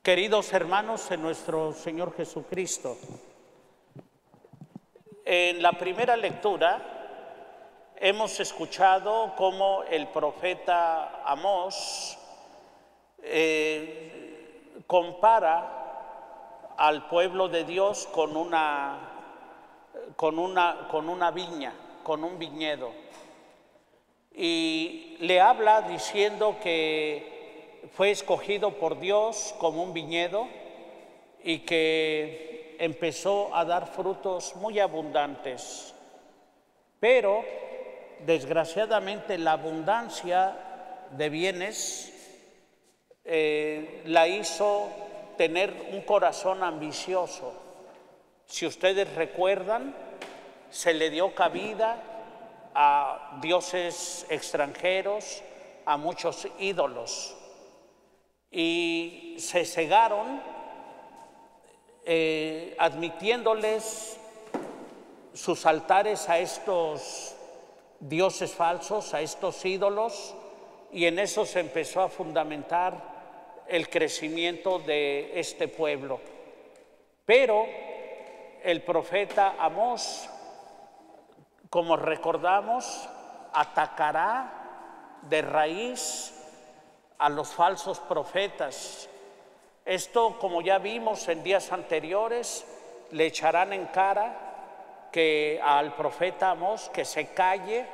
Queridos hermanos en nuestro Señor Jesucristo, en la primera lectura hemos escuchado cómo el profeta Amós compara al pueblo de Dios con una viña, con un viñedo, y le habla diciendo que fue escogido por Dios como un viñedo y que empezó a dar frutos muy abundantes. Pero, desgraciadamente, la abundancia de bienes la hizo tener un corazón ambicioso. Si ustedes recuerdan, se le dio cabida a dioses extranjeros, a muchos ídolos, y se cegaron admitiéndoles sus altares a estos dioses falsos, a estos ídolos, y en eso se empezó a fundamentar el crecimiento de este pueblo. Pero el profeta Amós, como recordamos, atacará de raíz a los falsos profetas. Esto, como ya vimos en días anteriores, le echarán en cara que al profeta Amós que se calle,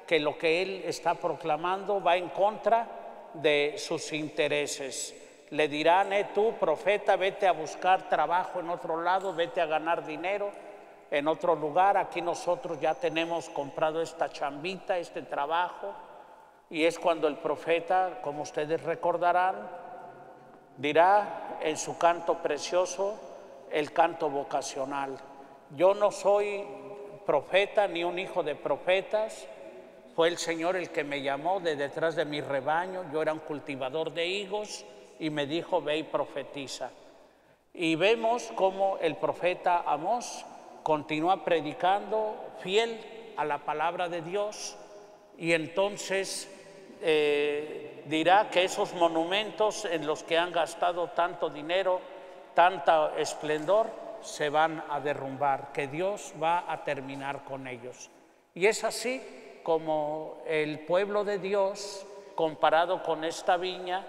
que lo que él está proclamando va en contra de sus intereses. Le dirán: tú, profeta, vete a buscar trabajo en otro lado, vete a ganar dinero en otro lugar. Aquí nosotros ya tenemos comprado esta chambita, este trabajo. Y es cuando el profeta, como ustedes recordarán, dirá en su canto precioso, el canto vocacional: yo no soy profeta ni un hijo de profetas, fue el Señor el que me llamó de detrás de mi rebaño, yo era un cultivador de higos y me dijo: ve y profetiza. Y vemos cómo el profeta Amós continúa predicando fiel a la palabra de Dios, y entonces dirá que esos monumentos en los que han gastado tanto dinero, tanto esplendor, se van a derrumbar, que Dios va a terminar con ellos. Y es así como el pueblo de Dios, comparado con esta viña,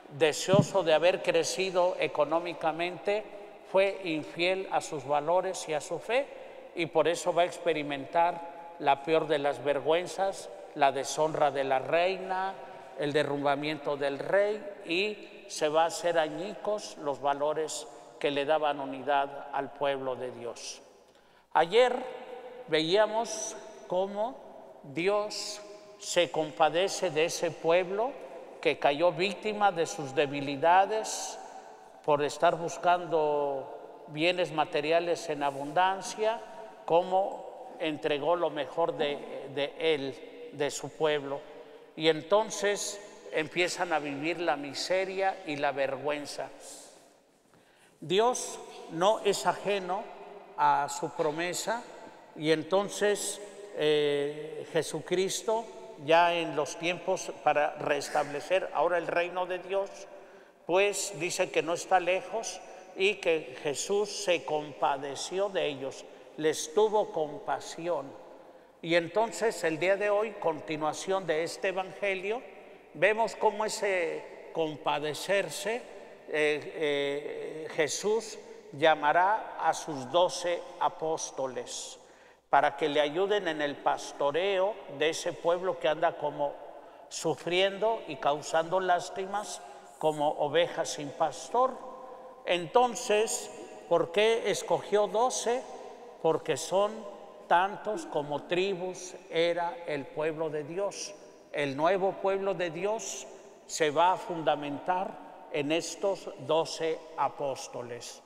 deseoso de haber crecido económicamente, fue infiel a sus valores y a su fe, y por eso va a experimentar la peor de las vergüenzas, la deshonra de la reina, el derrumbamiento del rey, y se va a hacer añicos los valores que le daban unidad al pueblo de Dios. Ayer veíamos cómo Dios se compadece de ese pueblo que cayó víctima de sus debilidades por estar buscando bienes materiales en abundancia, cómo entregó lo mejor de él, de su pueblo, y entonces empiezan a vivir la miseria y la vergüenza. Dios no es ajeno a su promesa, y entonces Jesucristo, ya en los tiempos para restablecer ahora el reino de Dios, pues dice que no está lejos y que Jesús se compadeció de ellos, les tuvo compasión. Y entonces el día de hoy, continuación de este evangelio, vemos cómo ese compadecerse, Jesús llamará a sus 12 apóstoles para que le ayuden en el pastoreo de ese pueblo que anda como sufriendo y causando lástimas como ovejas sin pastor. Entonces, ¿por qué escogió 12? Porque son tantos como tribus era el pueblo de Dios. El nuevo pueblo de Dios se va a fundamentar en estos 12 apóstoles,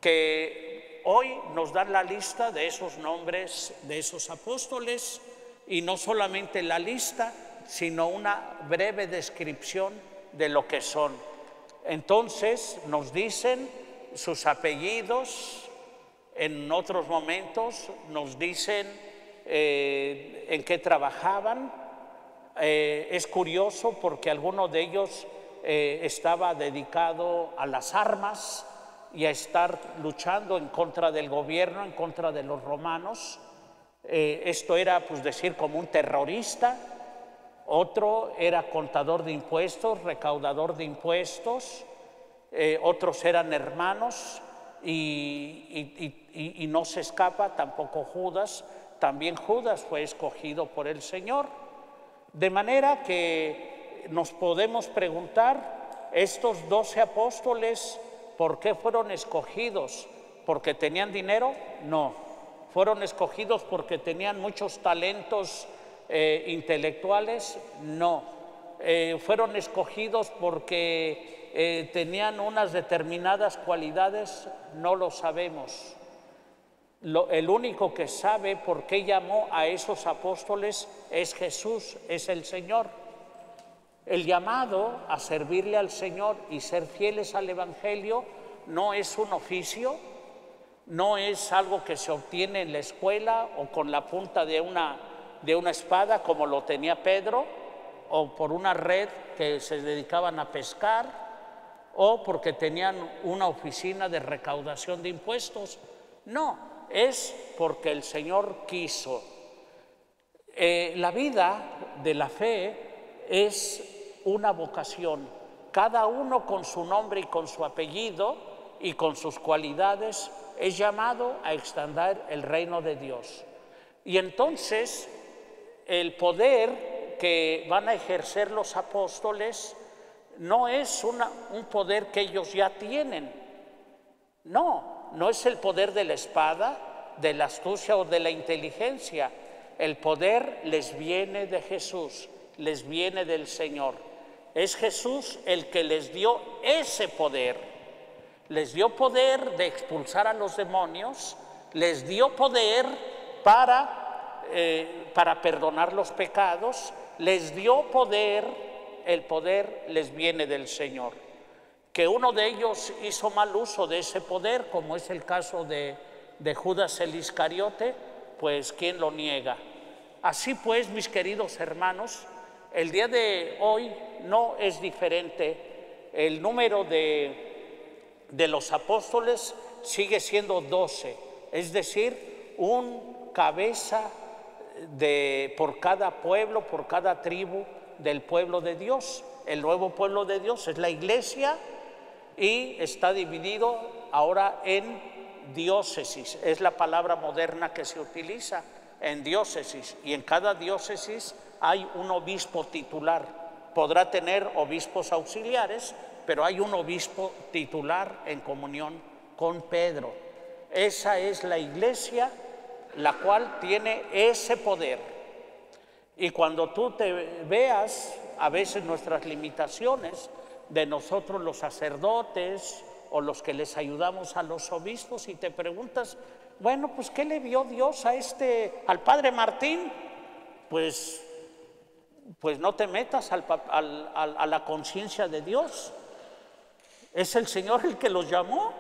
que hoy nos dan la lista de esos nombres de esos apóstoles, y no solamente la lista, sino una breve descripción de lo que son. Entonces nos dicen sus apellidos. En otros momentos nos dicen en qué trabajaban. Es curioso porque algunos de ellos estaba dedicado a las armas y a estar luchando en contra del gobierno, en contra de los romanos. Esto era, pues, decir, como un terrorista. Otro era contador de impuestos, recaudador de impuestos. Otros eran hermanos y no se escapa tampoco Judas. También Judas fue escogido por el Señor. De manera que nos podemos preguntar, estos 12 apóstoles, ¿por qué fueron escogidos? ¿Porque tenían dinero? No. ¿Fueron escogidos porque tenían muchos talentos intelectuales? No. ¿Fueron escogidos porque tenían unas determinadas cualidades? No lo sabemos. El único que sabe por qué llamó a esos apóstoles es Jesús, es el Señor. El llamado a servirle al Señor y ser fieles al Evangelio no es un oficio, no es algo que se obtiene en la escuela o con la punta de una espada como lo tenía Pedro, o por una red que se dedicaban a pescar, o porque tenían una oficina de recaudación de impuestos. No. Es porque el Señor quiso. La vida de la fe es una vocación. Cada uno con su nombre y con su apellido y con sus cualidades es llamado a extender el reino de Dios. Y entonces el poder que van a ejercer los apóstoles no es un poder que ellos ya tienen. No es el poder de la espada, de la astucia o de la inteligencia. El poder les viene de Jesús, les viene del Señor. Es Jesús el que les dio ese poder. Les dio poder de expulsar a los demonios, les dio poder para perdonar los pecados, les dio poder, el poder les viene del Señor. Que uno de ellos hizo mal uso de ese poder, como es el caso de Judas el Iscariote, pues ¿quién lo niega? Así pues, mis queridos hermanos, el día de hoy no es diferente. El número de los apóstoles sigue siendo 12, es decir, un cabeza por cada pueblo, por cada tribu del pueblo de Dios. El nuevo pueblo de Dios es la iglesia y está dividido ahora en diócesis. Es la palabra moderna que se utiliza, en diócesis, y en cada diócesis hay un obispo titular. Podrá tener obispos auxiliares, pero hay un obispo titular en comunión con Pedro. Esa es la iglesia, la cual tiene ese poder. Y cuando tú te veas a veces nuestras limitaciones de nosotros los sacerdotes o los que les ayudamos a los obispos, y te preguntas, bueno, pues ¿qué le vio Dios al padre Martín? Pues no te metas a la conciencia de Dios. Es el Señor el que los llamó.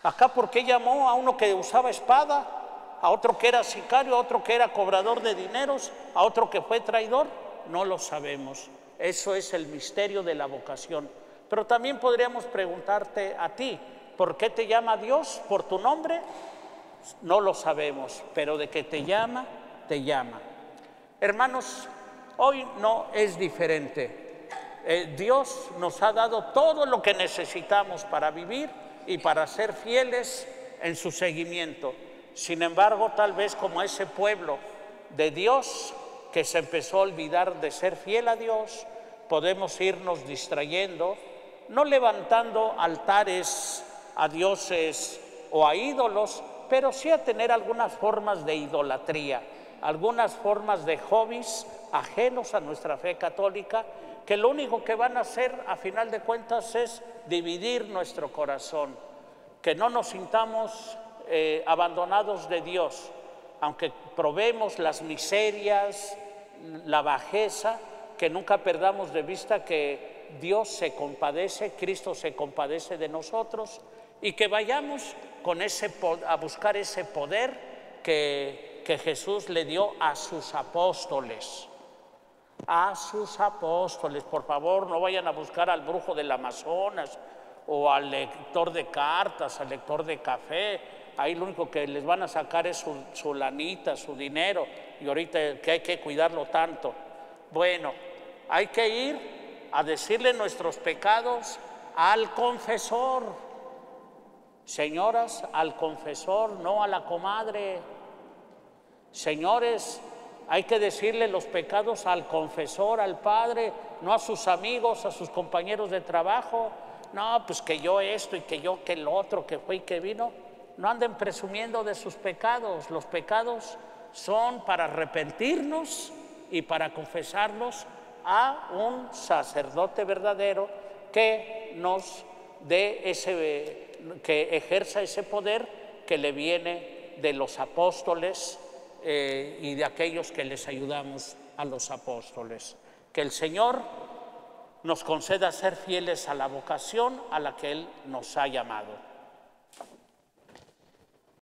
Acá, ¿por qué llamó a uno que usaba espada, a otro que era sicario, a otro que era cobrador de dineros, a otro que fue traidor? No lo sabemos. Eso es el misterio de la vocación. Pero también podríamos preguntarte a ti, ¿por qué te llama Dios? ¿Por tu nombre? No lo sabemos, pero de que te llama, te llama. Hermanos, hoy no es diferente. Dios nos ha dado todo lo que necesitamos para vivir y para ser fieles en su seguimiento. Sin embargo, tal vez como ese pueblo de Dios que se empezó a olvidar de ser fiel a Dios, podemos irnos distrayendo, no levantando altares a dioses o a ídolos, pero sí a tener algunas formas de idolatría, algunas formas de hobbies ajenos a nuestra fe católica, que lo único que van a hacer a final de cuentas es dividir nuestro corazón, que no nos sintamos abandonados de Dios, aunque probemos las miserias, la bajeza, que nunca perdamos de vista que Dios se compadece, Cristo se compadece de nosotros, y que vayamos a buscar ese poder que Jesús le dio a sus apóstoles. a sus apóstoles. Por favor, no vayan a buscar al brujo del Amazonas o al lector de cartas, al lector de café. Ahí lo único que les van a sacar es su lanita, su dinero, y ahorita que hay que cuidarlo tanto. Bueno, hay que ir a decirle nuestros pecados al confesor. Señoras, al confesor, no a la comadre. Señores, hay que decirle los pecados al confesor, al padre, no a sus amigos, a sus compañeros de trabajo. No, pues que yo esto y que yo que el otro, que fue y que vino. No anden presumiendo de sus pecados. Los pecados son para arrepentirnos y para confesarlos a un sacerdote verdadero que nos dé que ejerza ese poder que le viene de los apóstoles y de aquellos que les ayudamos a los apóstoles. Que el Señor nos conceda ser fieles a la vocación a la que Él nos ha llamado.